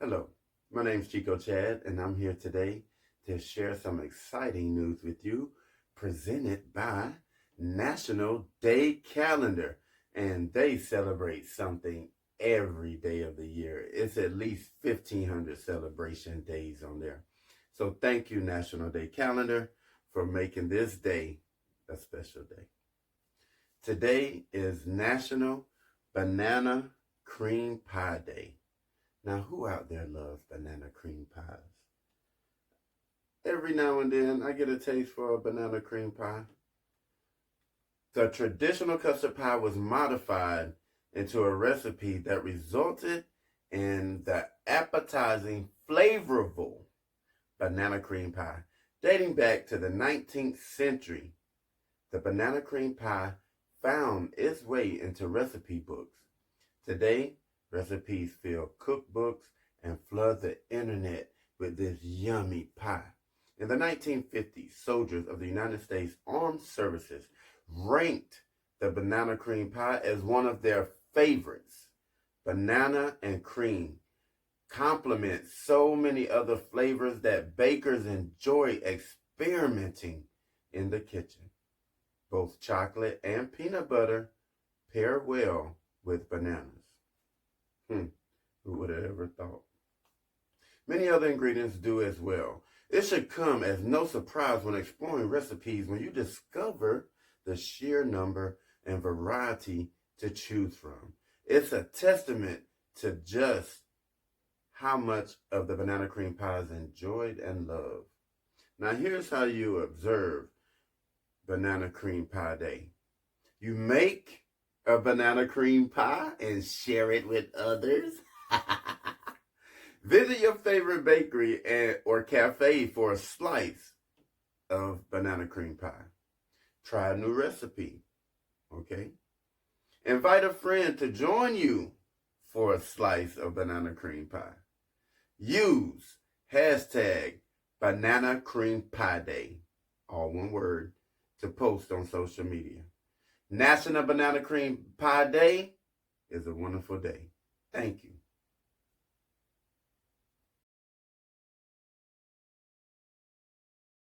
Hello, my name is Chico Chad, and I'm here today to share some exciting news with you presented by National Day Calendar. And they celebrate something every day of the year. It's at least 1,500 celebration days on there. So thank you, National Day Calendar, for making this day a special day. Today is National Banana Cream Pie Day. Now, who out there loves banana cream pies? Every now and then, I get a taste for a banana cream pie. The traditional custard pie was modified into a recipe that resulted in the appetizing, flavorful banana cream pie. Dating back to the 19th century, the banana cream pie found its way into recipe books. Today, recipes fill cookbooks and flood the internet with this yummy pie. In the 1950s, soldiers of the United States Armed Services ranked the banana cream pie as one of their favorites. Banana and cream complement so many other flavors that bakers enjoy experimenting in the kitchen. Both chocolate and peanut butter pair well with bananas. Who would have ever thought? Many other ingredients do as well. It should come as no surprise when exploring recipes when you discover the sheer number and variety to choose from. It's a testament to just how much of the banana cream pie is enjoyed and loved. Now here's how you observe Banana Cream Pie Day. You make a banana cream pie and share it with others. Visit your favorite bakery or cafe for a slice of banana cream pie. Try a new recipe, okay? Invite a friend to join you for a slice of banana cream pie. Use hashtag Banana Cream Pie Day, all one word, to post on social media. National Banana Cream Pie Day is a wonderful day. Thank you.